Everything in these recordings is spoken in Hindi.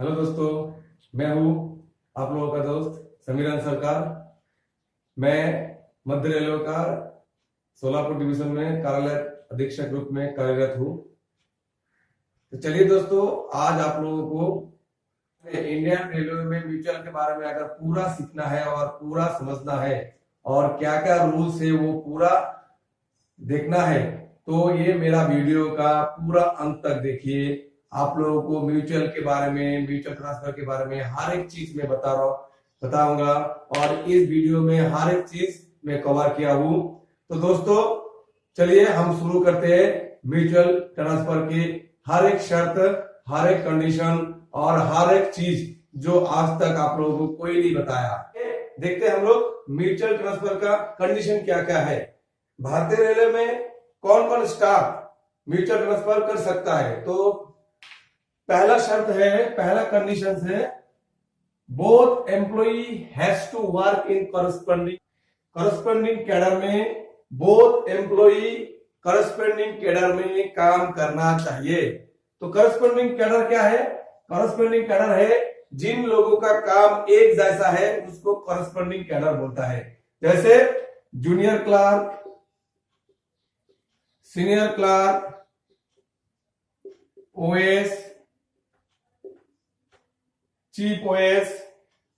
हेलो दोस्तों, मैं हूँ आप लोगों का दोस्त समीरन सरकार। मैं मध्य रेलवे का सोलापुर डिवीजन में कार्यालय अधीक्षक रूप में कार्यरत हूँ। तो चलिए दोस्तों, आज आप लोगों को इंडियन रेलवे में म्यूचुअल के बारे में अगर पूरा सीखना है और पूरा समझना है और क्या क्या रूल्स है वो पूरा देखना है, तो ये मेरा वीडियो का पूरा अंत तक देखिए। आप लोगों को म्यूचुअल के बारे में, म्यूचुअल ट्रांसफर के बारे में हर एक चीज में बताऊंगा और इस वीडियो में हर एक चीज मैं कवर किया हूँ। तो दोस्तों चलिए हम शुरू करते हैं म्यूचुअल ट्रांसफर की हर एक शर्त, हर एक कंडीशन और हर एक चीज जो आज तक आप लोगों को कोई नहीं बताया। देखते हैं हम लोग म्यूचुअल ट्रांसफर का कंडीशन क्या क्या है। भारतीय रेलवे में कौन कौन स्टाफ म्यूचुअल ट्रांसफर कर सकता है। तो पहला शर्त है, पहला कंडीशन है, both employee has to work in corresponding cadre में। बोथ एम्प्लॉई करस्पॉन्डिंग कैडर में काम करना चाहिए। तो करस्पॉन्डिंग कैडर क्या है? करस्पॉन्डिंग कैडर है जिन लोगों का काम एक जैसा है उसको करस्पॉन्डिंग कैडर बोलता है। जैसे junior clerk, senior clerk, OS, chief OS,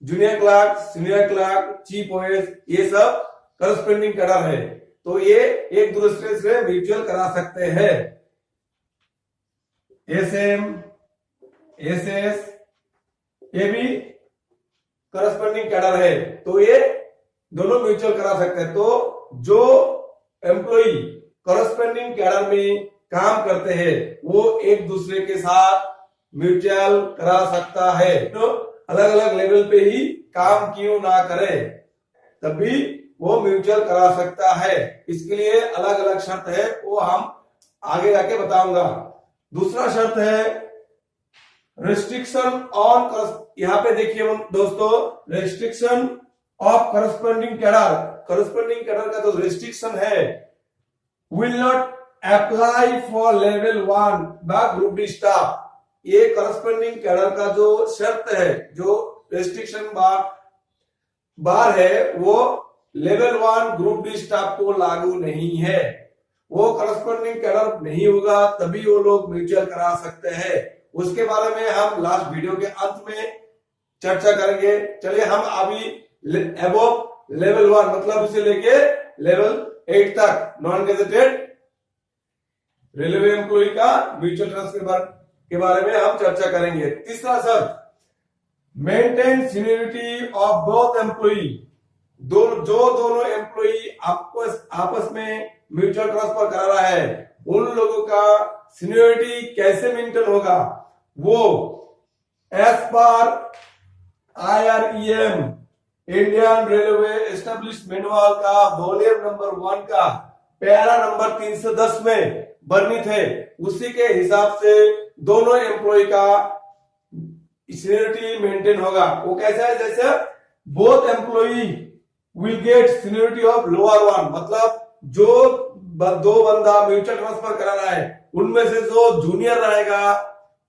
junior clerk, senior clerk, chief OS, ये सब करस्पॉन्डिंग कैडर है। तो ये एक दूसरे से म्यूचुअल करा सकते हैं। एसएम, एसएस, ये भी करस्पॉन्डिंग कैडर है। तो ये दोनों म्यूचुअल करा सकते हैं। तो जो एम्प्लॉई करस्पॉन्डिंग कैडर में काम करते हैं वो एक दूसरे के साथ म्यूचुअल करा सकता है। तो अलग अलग लेवल पे ही काम क्यों ना करे, तभी वो म्यूचुअल करा सकता है। इसके लिए अलग अलग शर्त है, वो हम आगे जाके बताऊंगा। दूसरा शर्त है रेस्ट्रिक्शन ऑन, यहाँ पे देखिए दोस्तों, restriction of corresponding cadre. Corresponding cadre का जो रेस्ट्रिक्शन है, will not apply for level 1 bye group D staff. ये करस्पॉन्डिंग कैडर का जो शर्त है, जो रेस्ट्रिक्शन बार है, वो लेवल 1 ग्रुप डी स्टाफ को लागू नहीं है। वो करस्पॉन्डिंग कैडर नहीं होगा तभी वो लोग म्यूचुअल करा सकते हैं। उसके बारे में हम लास्ट वीडियो के अंत में चर्चा करेंगे। चलिए हम अभी अबव लेवल 1 मतलब इसे लेके लेवल 8 तक नॉन गेजेटेड रेलवे एम्प्लॉय का म्यूचुअल ट्रांसफर के बारे में हम चर्चा करेंगे। तीसरा शर्त, maintain seniority of both employee. दोनों एम्प्लॉई आपस में म्यूचुअल ट्रांसफर करा रहा है, उन लोगों का सीनियरिटी कैसे मेंटेन होगा? वो as per IREM Indian railway established manual का वॉल्यूम नंबर 1 का पैरा नंबर 310 में वर्णित है, उसी के हिसाब से दोनों एम्प्लॉय का सीनियरिटी मेंटेन होगा। वो कैसा है? जैसे both employee will get seniority of lower 1, मतलब जो दो बंदा म्यूचुअल ट्रांसफर करा रहा है उनमें से जो जूनियर रहेगा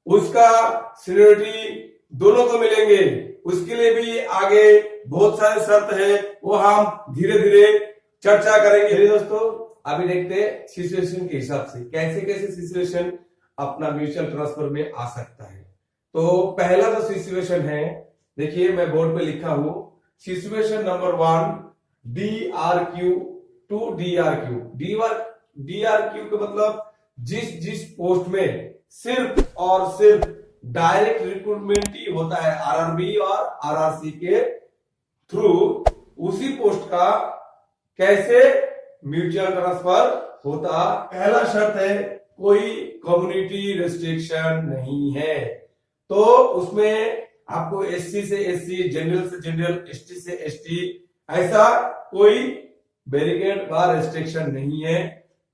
उसका सीनियरिटी दोनों को मिलेंगे। उसके लिए भी आगे बहुत सारे शर्त है, वो हम धीरे धीरे चर्चा करेंगे। दोस्तों अभी देखते हैं सिचुएशन के हिसाब से कैसे कैसे सिचुएशन अपना म्यूचुअल ट्रांसफर में आ सकता है। तो पहला जो सिचुएशन है, देखिए मैं बोर्ड पे लिखा हूं, situation number 1, DRQ to DRQ। DRQ का मतलब जिस पोस्ट में सिर्फ और सिर्फ डायरेक्ट रिक्रूटमेंट ही होता है RRB और RRC के थ्रू, उसी पोस्ट का कैसे म्यूचुअल ट्रांसफर होता। पहला शर्त है कोई कम्युनिटी रेस्ट्रिक्शन नहीं है। तो उसमें आपको SC से SC, जनरल से जनरल, ST से ST, ऐसा कोई बैरिकेड का रेस्ट्रिक्शन नहीं है।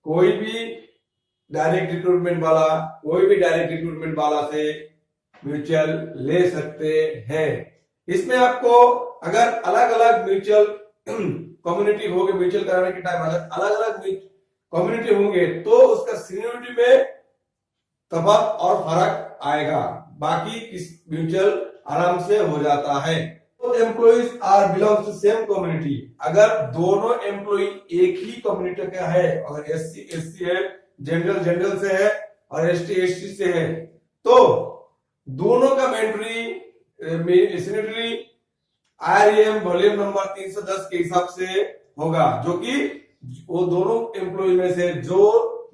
कोई भी डायरेक्ट रिक्रूटमेंट वाला से म्यूचुअल ले सकते हैं। इसमें आपको अगर अलग अलग म्यूचुअल कम्युनिटी होगी, म्यूचुअल कराने के टाइम अलग अलग कम्युनिटी होंगे तो उसका सीनियरिटी में तफावत और फर्क आएगा। बाकी म्यूचुअल आराम से हो जाता है। तो employees are belongs to same community, अगर दोनों एम्प्लॉय एक ही कम्युनिटी का है, अगर एससी एससी है, जनरल जनरल से है और एसटी एसटी से है, तो दोनों का सैनिटरी आरएम वॉल्यूम नंबर 310 के हिसाब से होगा, जो कि वो दोनों एम्प्लॉय में से जो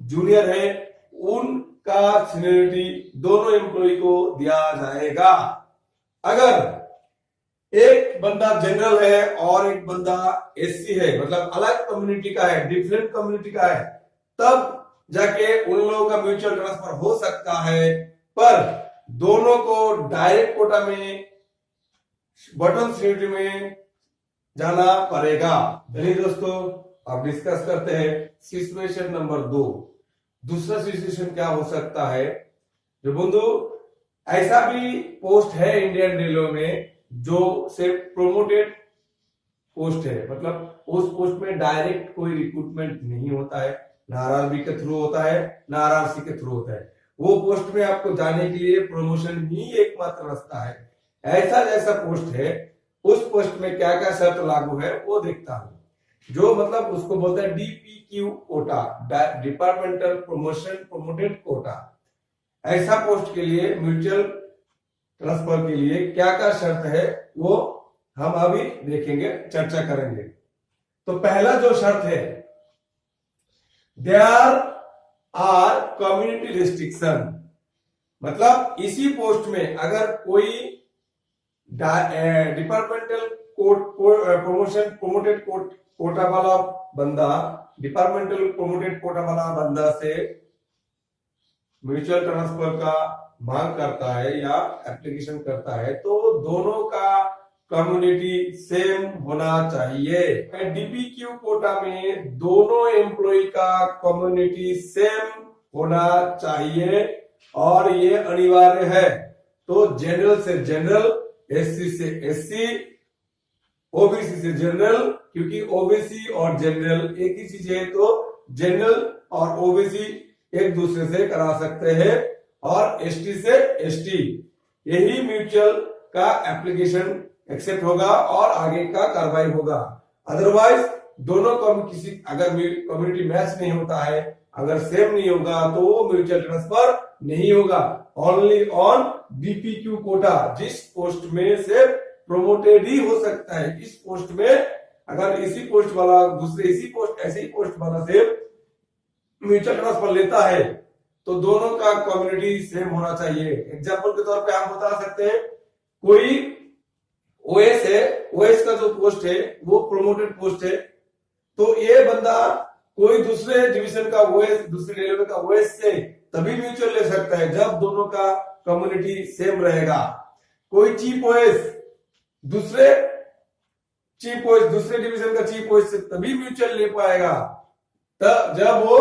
जूनियर है उनका सीनियरिटी दोनों एम्प्लॉय को दिया जाएगा। अगर एक बंदा जनरल है और एक बंदा एससी है, मतलब अलग कम्युनिटी का है, डिफरेंट कम्युनिटी का है, तब जाके उन लोगों का म्यूचुअल ट्रांसफर हो सकता है, पर दोनों को डायरेक्ट कोटा में बटन सीट में जाना पड़ेगा। चलिए दोस्तों, अब डिस्कस करते हैं सिचुएशन नंबर 2। दूसरा सिचुएशन क्या हो सकता है, जो बंधु ऐसा भी पोस्ट है इंडियन रेलवे में जो सिर्फ प्रोमोटेड पोस्ट है, मतलब उस पोस्ट में डायरेक्ट कोई रिक्रूटमेंट नहीं होता है, ना आरआरबी के थ्रू होता है ना आरआरसी के थ्रू होता है। वो पोस्ट में आपको जाने के लिए प्रमोशन ही एकमात्र रास्ता है। ऐसा जैसा पोस्ट है, उस पोस्ट में क्या क्या शर्त लागू है वो देखता हूं, जो मतलब उसको बोलते हैं DPQ quota, departmental promotion promoted quota. ऐसा पोस्ट के लिए म्यूचुअल ट्रांसफर के लिए क्या क्या शर्त है वो हम अभी देखेंगे, चर्चा करेंगे। तो पहला जो शर्त है, देयर आर कम्युनिटी रिस्ट्रिक्शन, मतलब इसी पोस्ट में अगर कोई डिपार्टमेंटल प्रमोशन प्रोमोटेड कोटा वाला बंदा डिपार्टमेंटल प्रोमोटेड कोटा वाला बंदा से म्यूचुअल ट्रांसफर का मांग करता है या एप्लीकेशन करता है, तो दोनों का कम्युनिटी सेम होना चाहिए। डीपीक्यू कोटा में दोनों एम्प्लॉय का कम्युनिटी सेम होना चाहिए और ये अनिवार्य है। तो जनरल से जनरल, एससी से एससी, ओबीसी से जनरल, क्योंकि ओबीसी और जनरल एक ही चीज है, तो जनरल और ओबीसी एक दूसरे से करा सकते हैं, और एसटी से एसटी, यही म्यूचुअल का एप्लीकेशन एक्सेप्ट होगा और आगे का कार्रवाई होगा। अदरवाइज दोनों किसी अगर कम्युनिटी मैच नहीं होता है, अगर सेम नहीं होगा, तो वो म्यूचुअल ट्रांसफर नहीं होगा। ओनली ऑन बीपीक्यू कोटा, जिस पोस्ट में से प्रोमोटेड ही हो सकता है। इस पोस्ट में अगर इसी पोस्ट वाला दूसरे इसी पोस्ट ऐसे ही पोस्ट वाला से म्यूचुअल ट्रांसफर लेता है, तो दोनों का कम्युनिटी सेम होना चाहिए। एग्जाम्पल के तौर पे हम बता सकते हैं, कोई ओएस है, ओएस का जो पोस्ट है वो प्रोमोटेड पोस्ट है, तो ये बंदा कोई दूसरे डिवीजन का ओएस, दूसरे रेलवे का ओएस से तभी म्यूचुअल ले सकता है जब दोनों का कम्युनिटी सेम रहेगा। कोई चीफ ओएस दूसरे डिवीजन का चीफ ओएस से तभी म्यूचुअल ले पाएगा तब जब वो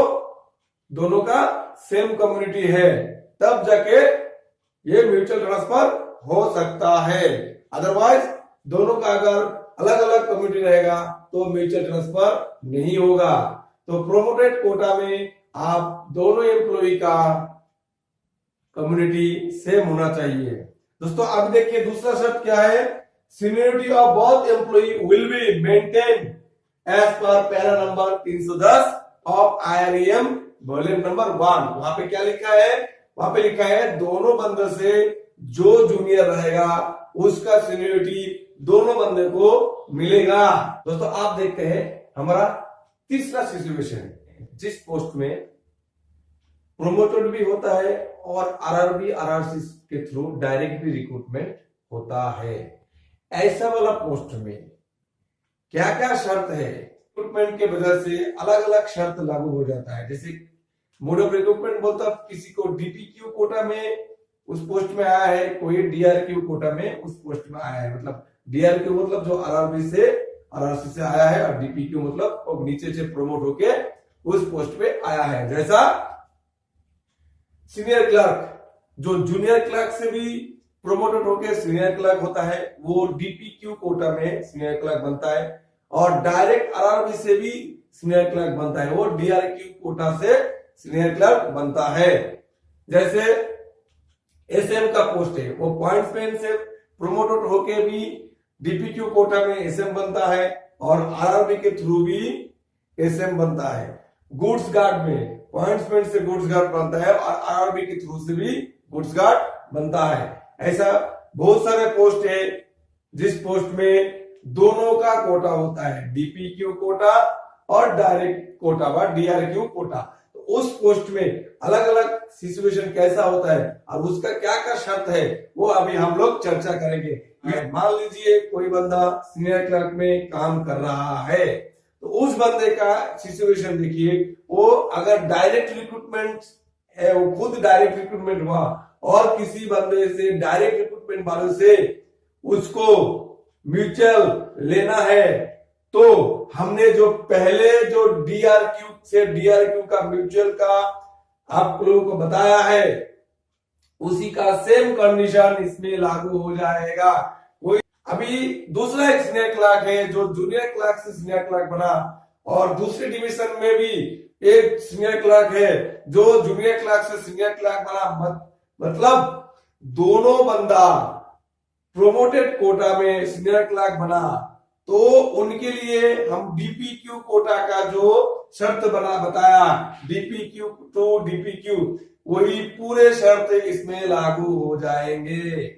दोनों का सेम कम्युनिटी है, तब जाके ये म्यूचुअल ट्रांसफर हो सकता है। अदरवाइज दोनों का अगर अलग अलग कम्युनिटी रहेगा तो म्यूचुअल ट्रांसफर नहीं होगा। तो प्रोमोटेड कोटा में आप दोनों एम्प्लॉय का कम्युनिटी सेम होना चाहिए। दोस्तों अब देखिए दूसरा शर्त क्या है, seniority of both employee will be maintain as per para number 310 of IRM volume number 1। वहां पे क्या लिखा है, वहां पे लिखा है दोनों बंदे से जो जूनियर रहेगा उसका सीनियरिटी दोनों बंदे को मिलेगा। दोस्तों आप देखते हैं हमारा तीसरा सिचुएशन, जिस पोस्ट में प्रोमोटेड भी होता है और आरआरबी आरआरसी के थ्रू डायरेक्ट भी रिक्रूटमेंट होता है। ऐसा वाला पोस्ट में क्या क्या शर्त है, रिक्रूटमेंट के वजह से अलग अलग शर्त लागू हो जाता है। जैसे मोड ऑफ रिक्रूटमेंट बोलता किसी को डीपीक्यू कोटा में उस पोस्ट में आया है, कोई डीआरक्यू कोटा में उस पोस्ट में आया है। मतलब डीआरक्यू मतलब जो आरआरबी से आरआरसी से आया है, और डीपीक्यू मतलब नीचे से प्रमोट होके उस पोस्ट पे आया है। जैसा सीनियर क्लर्क जो जूनियर क्लर्क से भी प्रोमोटेड होके सीनियर क्लर्क होता है, वो डीपीक्यू कोटा में सीनियर क्लर्क बनता है, और डायरेक्ट आरआरबी से भी सीनियर क्लर्क बनता है, वो डीआरक्यू कोटा से सीनियर क्लर्क बनता है। जैसे एसएम का पोस्ट है, वो पॉइंट्समैन से प्रोमोटेड होके भी डीपीक्यू कोटा में एसएम बनता है और आरआरबी के थ्रू भी एसएम बनता है। गुड्स गार्ड में पॉइंट्समैन से गुड्स गार्ड बनता है और आरआरबी के थ्रू से भी गुड्स गार्ड बनता है। ऐसा बहुत सारे पोस्ट है जिस पोस्ट में दोनों का कोटा होता है, डीपीक्यू कोटा और डायरेक्ट कोटा व डीआरक्यू कोटा। तो उस पोस्ट में अलग अलग सिचुएशन कैसा होता है और उसका क्या क्या शर्त है वो अभी हम लोग चर्चा करेंगे। मान लीजिए कोई बंदा सीनियर क्लर्क में काम कर रहा है, तो उस बंदे का सिचुएशन देखिए, वो अगर डायरेक्ट रिक्रूटमेंट है, वो खुद डायरेक्ट रिक्रूटमेंट हुआ और किसी बंदे से डायरेक्ट रिक्रूटमेंट वाले से उसको म्यूचुअल लेना है, तो हमने जो पहले जो डीआरक्यू से डीआरक्यू का म्यूचुअल का आप लोगों को बताया है, उसी का सेम कंडीशन इसमें लागू हो जाएगा। कोई अभी दूसरा एक सीनियर क्लर्क है जो जूनियर क्लर्क से सीनियर क्लर्क बना और दूसरे डिवीजन में भी एक सीनियर क्लर्क है जो जूनियर क्लर्क से सीनियर क्लर्क बना, मतलब दोनों बंदा प्रोमोटेड कोटा में सीनियर क्लर्क बना, तो उनके लिए हम डीपीक्यू कोटा का जो शर्त बताया, डीपीक्यू टू डीपीक्यू, वही पूरे शर्त इसमें लागू हो जाएंगे।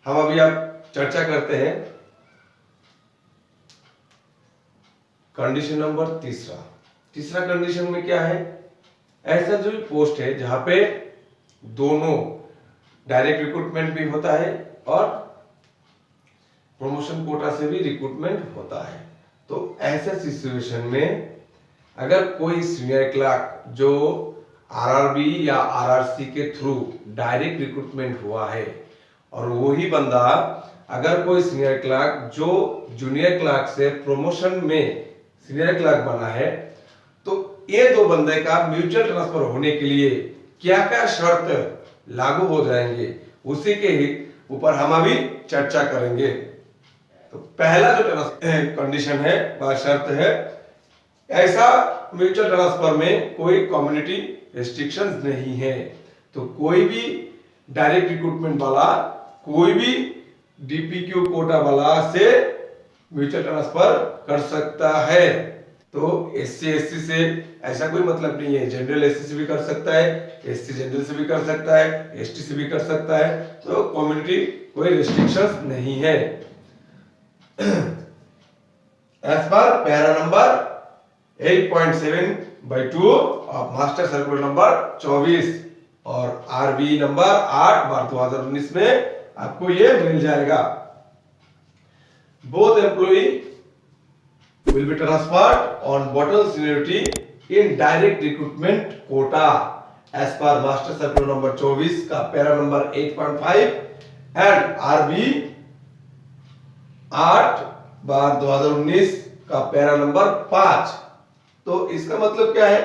हम अभी आप चर्चा करते हैं कंडीशन नंबर तीसरा कंडीशन में क्या है, ऐसा जो पोस्ट है जहां पे दोनों डायरेक्ट रिक्रूटमेंट भी होता है और प्रमोशन कोटा से भी रिक्रूटमेंट होता है। तो ऐसे सिचुएशन में अगर कोई सीनियर क्लर्क जो आरआरबी या आरआरसी के थ्रू डायरेक्ट रिक्रूटमेंट हुआ है और वही बंदा अगर कोई सीनियर क्लर्क जो जूनियर क्लर्क से प्रमोशन में सीनियर क्लर्क बना है, तो ये दो बंदे का म्यूचुअल ट्रांसफर होने के लिए क्या क्या शर्त लागू हो जाएंगे, उसी के ही ऊपर हम अभी चर्चा करेंगे। तो पहला जो कंडीशन है वह शर्त है, ऐसा म्यूचुअल ट्रांसफर में कोई कम्युनिटी रेस्ट्रिक्शंस नहीं है। तो कोई भी डायरेक्ट रिक्रूटमेंट वाला कोई भी डीपीक्यू कोटा वाला से म्यूचुअल ट्रांसफर कर सकता है। तो एससी एससी से ऐसा कोई मतलब नहीं है, जनरल एससी से भी कर सकता है, एससी जनरल से भी कर सकता है, एसटी से भी कर सकता है। तो कम्युनिटी कोई रेस्ट्रिक्शंस नहीं है। As per para number 8.7/2 of master circular number 24 और आरबी नंबर 8/2019 में आपको ये मिल जाएगा। Both employee will be transferred on bottom seniority in direct recruitment quota as per master circular number 24 का पैरा नंबर 8.5 एंड आरबी 8/2019 का पैरा नंबर 5। तो इसका मतलब क्या है,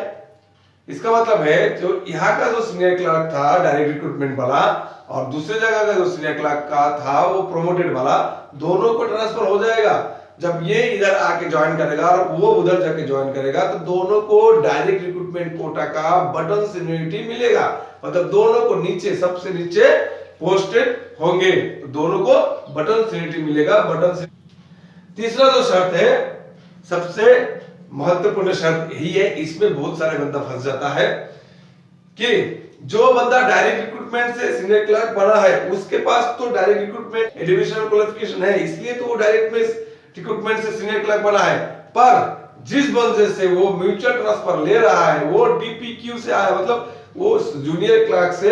इसका मतलब है जो यहाँ का जो सीनियर क्लर्क था डायरेक्ट रिक्रूटमेंट वाला और दूसरे जगह का जो सीनियर क्लर्क का था वो प्रोमोटेड वाला, दोनों को ट्रांसफर हो जाएगा। जब ये इधर आके ज्वाइन करेगा और वो उधर जाके ज्वाइन करेगा तो दोनों को डायरेक्ट रिक्रूटमेंट कोटा का बटन सीनियरिटी मिलेगा, मतलब दोनों को नीचे सबसे नीचे पोस्टेड होंगे, तो दोनों को बटन सीनियरिटी मिलेगा। तीसरा जो शर्त है, सबसे महत्वपूर्ण शर्त यही है, इसमें बहुत सारे बंदा फंस जाता है कि जो बंदा डायरेक्ट रिक्रूटमेंट से सीनियर क्लर्क बना है उसके पास तो डायरेक्ट रिक्रूटमेंट एजुकेशनल क्वालिफिकेशन है, इसलिए तो वो डायरेक्ट में रिक्रूटमेंट से सीनियर क्लर्क बना है। पर जिस बंदे से वो म्यूचुअल ट्रांसफर ले रहा है वो डीपीक्यू से आया, मतलब वो जूनियर क्लर्क से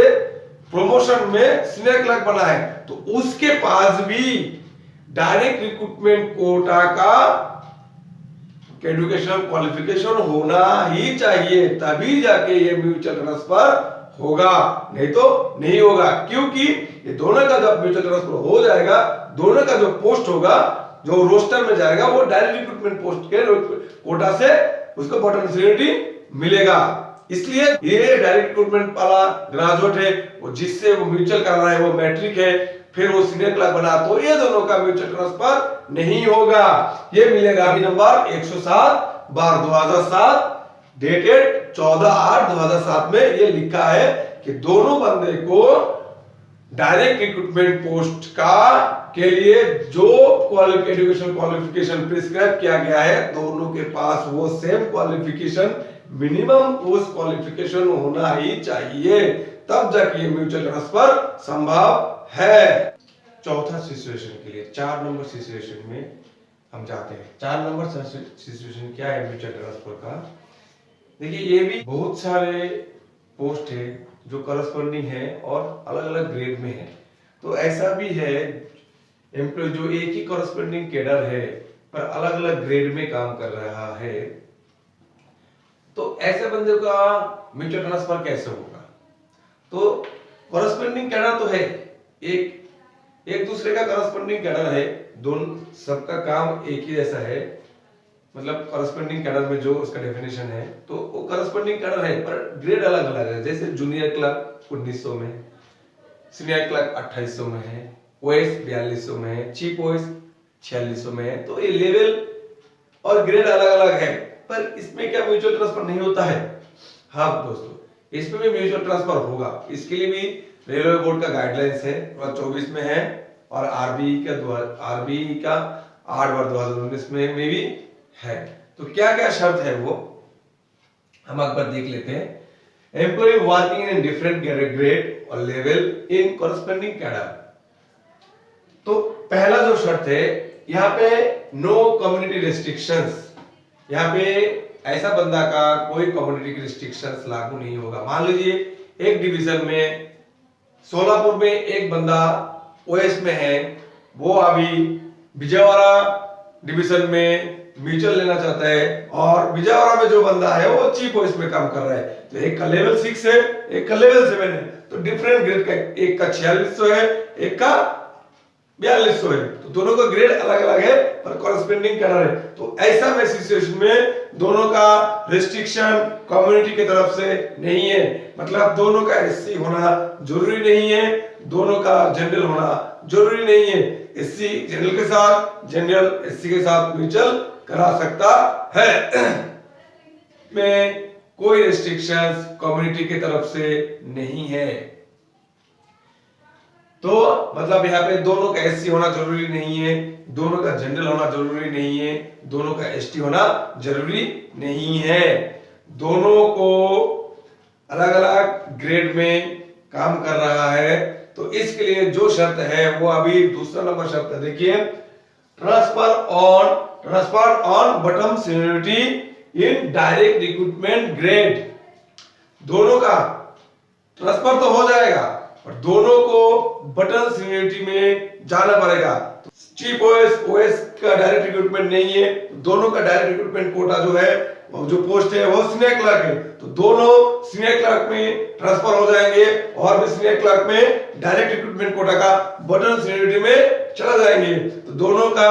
प्रमोशन में सीनियर क्लर्क बना है, तो उसके पास भी डायरेक्ट रिक्रूटमेंट कोटा का एजुकेशनल क्वालिफिकेशन होना ही चाहिए, तभी जाके ये म्यूचुअल ट्रांसफर होगा, नहीं तो नहीं होगा। क्योंकि ये दोनों का जब म्यूचुअल ट्रांसफर हो जाएगा, दोनों का जो पोस्ट होगा, जो रोस्टर में जाएगा, वो डायरेक्ट रिक्रूटमेंट पोस्ट के कोटा से उसको बटन सीनियरिटी मिलेगा। इसलिए ये डायरेक्ट रिक्रूटमेंट वाला ग्रेजुएट है, वो जिससे वो म्यूचुअल कर रहा है वो मैट्रिक है, फिर वो सीनियर क्लर्क बना, तो ये दोनों का म्यूचुअल ट्रांसफर नहीं होगा। ये मिलेगा नंबर 107/2007 डेटेड 14/8/2007 में ये लिखा है कि दोनों बंदे को डायरेक्ट रिक्रूटमेंट पोस्ट का के लिए जो एजुकेशन क्वालिफिकेशन प्रिस्क्राइब किया गया है, दोनों के पास वो सेम क्वालिफिकेशन, मिनिमम उस क्वालिफिकेशन होना ही चाहिए, तब जाके ये म्यूचुअल ट्रांसफर संभव है। चौथा सिचुएशन के लिए 4 नंबर सिचुएशन में हम जाते हैं। 4 नंबर सिचुएशन क्या है म्यूचुअल ट्रांसफर का? देखिए, ये भी बहुत सारे पोस्ट है जो करस्पॉन्डिंग है और अलग अलग ग्रेड में है। तो ऐसा भी है एम्प्लॉय जो एक ही करस्पॉन्डिंग कैडर है पर अलग अलग ग्रेड में काम कर रहा है, तो ऐसे बंदे का म्यूचुअल ट्रांसफर कैसे होगा? तो करस्पॉन्डिंग कैडर तो है, एक दूसरे का करस्पॉन्डिंग कैडर है, दोनों सबका काम एक ही जैसा है, मतलब करस्पॉन्डिंग कैडर में जो उसका डेफिनेशन है, तो वो करस्पॉन्डिंग कैडर है पर ग्रेड अलग अलग है। जैसे जूनियर क्लर्क 1900 में, सीनियर क्लर्क 2800 में है, ओएस 4200 में है, चीफ ओएस 4600 में है। तो ये लेवल और ग्रेड अलग अलग है, पर इसमें क्या म्यूचुअल ट्रांसफर नहीं होता है? हाँ दोस्तों, इसमें भी म्यूचुअल ट्रांसफर होगा। इसके लिए भी रेलवे बोर्ड का गाइडलाइंस है, 2024 में है, और आरबीई का 8/2019 में भी है। तो क्या क्या शर्त है वो हम एक बार देख लेते हैं। Employee working in different grade और लेवल इन कॉरस्पॉन्डिंग कैडर। तो पहला जो शर्त है, यहाँ पे नो कम्युनिटी रेस्ट्रिक्शंस, यहाँ पे ऐसा बंदा का कोई कम्युनिटी रिस्ट्रिक्शंस लागू नहीं होगा। मान लीजिए एक डिवीजन में सोलापुर में एक बंदा ओएस में है, वो अभी विजयवाड़ा डिवीजन में म्यूचुअल लेना चाहता है, और विजयवाड़ा में जो बंदा है वो चीफ ओएस में काम कर रहा है, तो एक का लेवल 6 है, एक का लेवल 7 है, तो डिफरेंट ग्रेड का, एक का 4600 है, एक का 4200 है, तो दोनों का ग्रेड अलग अलग है पर कॉरस्पॉन्डिंग कैडर है। तो ऐसा में सिचुएशन में दोनों का रेस्ट्रिक्शन कम्युनिटी की तरफ से नहीं है, मतलब दोनों का एससी होना जरूरी नहीं है, दोनों का जनरल होना जरूरी नहीं है। एससी जनरल के साथ, जनरल एससी के साथ म्यूचुअल करा सकता है में कोई रेस्ट्रिक्शंस कम्युनिटी की तरफ से नहीं है। तो मतलब यहाँ पे दोनों का एससी होना जरूरी नहीं है, दोनों का जनरल होना जरूरी नहीं है, दोनों का एसटी होना जरूरी नहीं है, दोनों को अलग अलग ग्रेड में काम कर रहा है। तो इसके लिए जो शर्त है वो अभी दूसरा नंबर शर्त है, देखिए, transfer on bottom seniority in direct recruitment grade. दोनों का ट्रांसफर तो हो जाएगा और दोनों को बटन सीनियरिटी में जाना पड़ेगा। चीफ ओएस का डायरेक्ट रिक्रूटमेंट नहीं है, दोनों का डायरेक्ट रिक्रूटमेंट कोटा जो है, जो पोस्ट है वो सीनियर क्लर्क है, तो दोनों सीनियर क्लर्क में ट्रांसफर हो जाएंगे और भी सीनियर क्लर्क में डायरेक्ट रिक्रूटमेंट कोटा का बटन सीनियरिटी में चला जाएंगे। तो दोनों का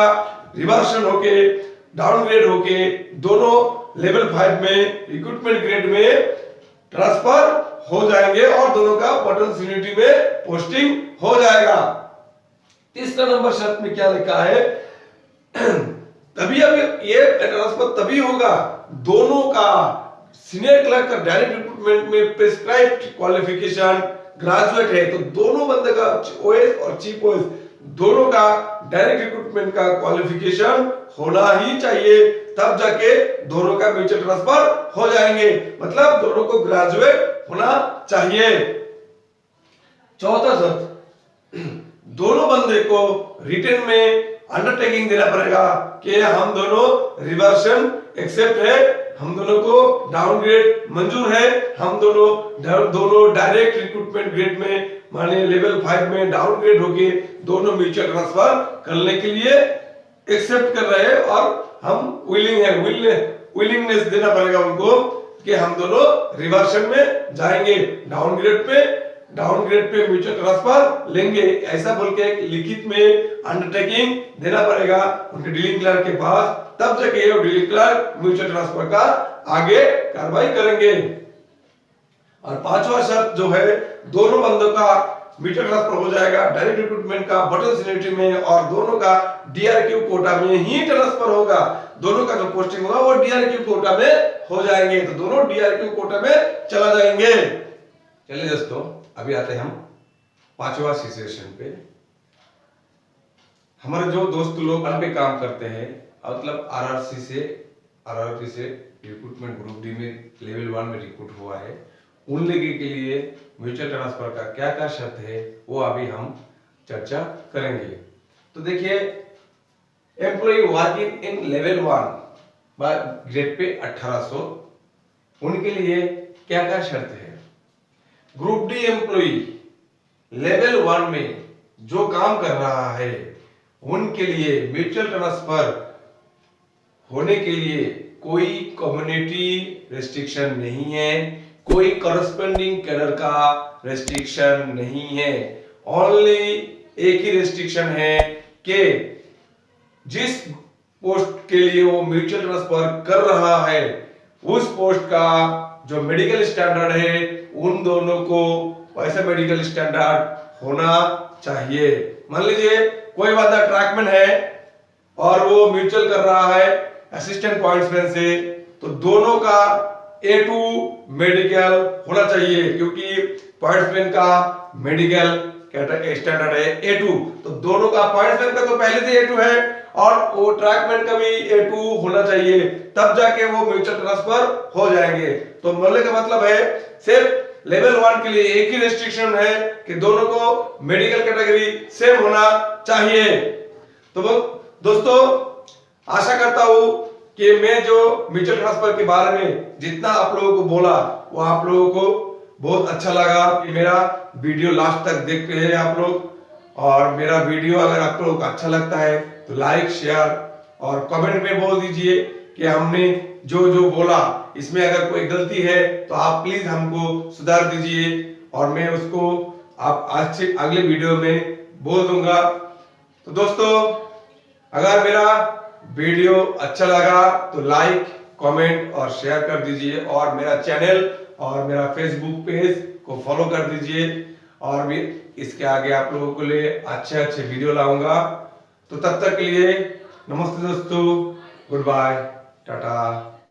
रिवर्सन होके, डाउनग्रेड होके, दोनों लेवल 5 में रिक्रूटमेंट ग्रेड में ट्रांसफर हो जाएंगे और दोनों का बटन सीनियरिटी में पोस्टिंग हो जाएगा। तीसरा नंबर शर्त में क्या लिखा है? तभी अब ये ट्रांसफर तभी होगा, दोनों का सीनियर क्लर्क का डायरेक्ट रिक्रूटमेंट में प्रिस्क्राइब्ड क्वालिफिकेशन ग्रेजुएट है, तो दोनों बंदे का ओएस और चीफ ओएस दोनों का डायरेक्ट रिक्रूटमेंट का क्वालिफिकेशन होना ही चाहिए, तब जाके दोनों का म्यूचुअल ट्रांसफर हो जाएंगे, मतलब दोनों को ग्रेजुएट होना चाहिए। चौथा शर्त, दोनों बंदे को रिटर्न में अंडरटेकिंग देना पड़ेगा कि हम दोनों रिवर्सन एक्सेप्ट है, हम दोनों को डाउनग्रेड मंजूर है, हम दोनों डायरेक्ट रिक्रूटमेंट ग्रेड में माने लेवल 5 में डाउनग्रेड होके दोनों म्यूचुअल ट्रांसफर करने के लिए एक्सेप्ट कर रहे हैं और हम विलिंग है, विलिंगनेस देना पड़ेगा उनको कि हम दोनों रिवर्सन में जाएंगे, डाउनग्रेड पे म्यूचुअल ट्रांसफर लेंगे, ऐसा बोल के एक लिखित में अंडरटेकिंग देना पड़ेगा उनके डीलिंग क्लर्क के पास, तब जाके वो डीलिंग क्लर्क म्यूचुअल ट्रांसफर का आगे कार्रवाई करेंगे। और पांचवा शर्त जो है, दोनों बंदों का म्यूचुअल ट्रांसफर हो जाएगा डायरेक्ट रिक्रूटमेंट का बटन सीनियरिटी में और दोनों का डीआरक्यू कोटा में ही ट्रांसफर होगा, दोनों का जो पोस्टिंग होगा वो डीआरक्यू कोटा में हो जाएंगे, तो दोनों डीआरक्यू कोटा में चला जाएंगे। चलिए दोस्तों, अभी आते हैं हम 5वां सेशन पे हमारे जो दोस्त लोग पे काम करते हैं, मतलब आरआरपी से रिक्रूटमेंट ग्रुप डी में लेवल 1 में रिक्रूट हुआ है, उन लोगों के लिए म्यूचुअल ट्रांसफर का क्या क्या शर्त है वो अभी हम चर्चा करेंगे। तो देखिए, employee working in level 1 grade pay 1800, उनके लिए क्या क्या शर्त है। ग्रुप डी एम्प्लॉय लेवल 1 में जो काम कर रहा है उनके लिए म्यूचुअल ट्रांसफर होने के लिए कोई कम्युनिटी रेस्ट्रिक्शन नहीं है, कोई करस्पॉन्डिंग कैडर का रेस्ट्रिक्शन नहीं है। ओनली एक ही रेस्ट्रिक्शन है कि जिस पोस्ट के लिए वो म्यूचुअल ट्रांसफर कर रहा है उस पोस्ट का जो मेडिकल स्टैंडर्ड है उन दोनों को वैसा मेडिकल स्टैंडर्ड होना चाहिए। मान लीजिए कोई बंदा ट्रैकमैन है और वो म्यूचुअल कर रहा है असिस्टेंट पॉइंट्समैन से, तो दोनों का A2 मेडिकल होना चाहिए, क्योंकि पॉइंट्समैन का मेडिकल स्टैंडर्ड है A2, तो दोनों का पॉइंट्समैन का तो पहले से A2 है और वो ट्रैकमैन का भी A2 होना चाहिए, तब जाके वो म्यूचुअल ट्रांसफर हो जाएंगे। तो बोलने का मतलब है सिर्फ लेवल 1 के लिए एक ही रेस्ट्रिक्शन है कि दोनों को मेडिकल कैटेगरी सेम होना चाहिए। तो दोस्तों, आशा करता हूं कि मैं जो म्यूचुअल ट्रांसफर के बारे में जितना आप लोगों को बोला वो आप लोगों को बहुत अच्छा लगा। कि मेरा वीडियो लास्ट तक देखते हैं आप लोग, और मेरा वीडियो अगर आप लोगों को अच्छा लगता है तो लाइक, शेयर और कमेंट में बोल दीजिए कि हमने जो जो बोला इसमें अगर कोई गलती है तो आप प्लीज हमको सुधार दीजिए, और मैं उसको आप आज से अगले वीडियो में बोल दूंगा। तो दोस्तों, अगर मेरा वीडियो अच्छा लगा तो लाइक, कमेंट और शेयर कर दीजिए, और मेरा चैनल और मेरा फेसबुक पेज को फॉलो कर दीजिए, और भी इसके आगे आप लोगों के लिए अच्छे अच्छे वीडियो लाऊंगा। तो तब तक के लिए नमस्ते दोस्तों, गुड बाय, टाटा।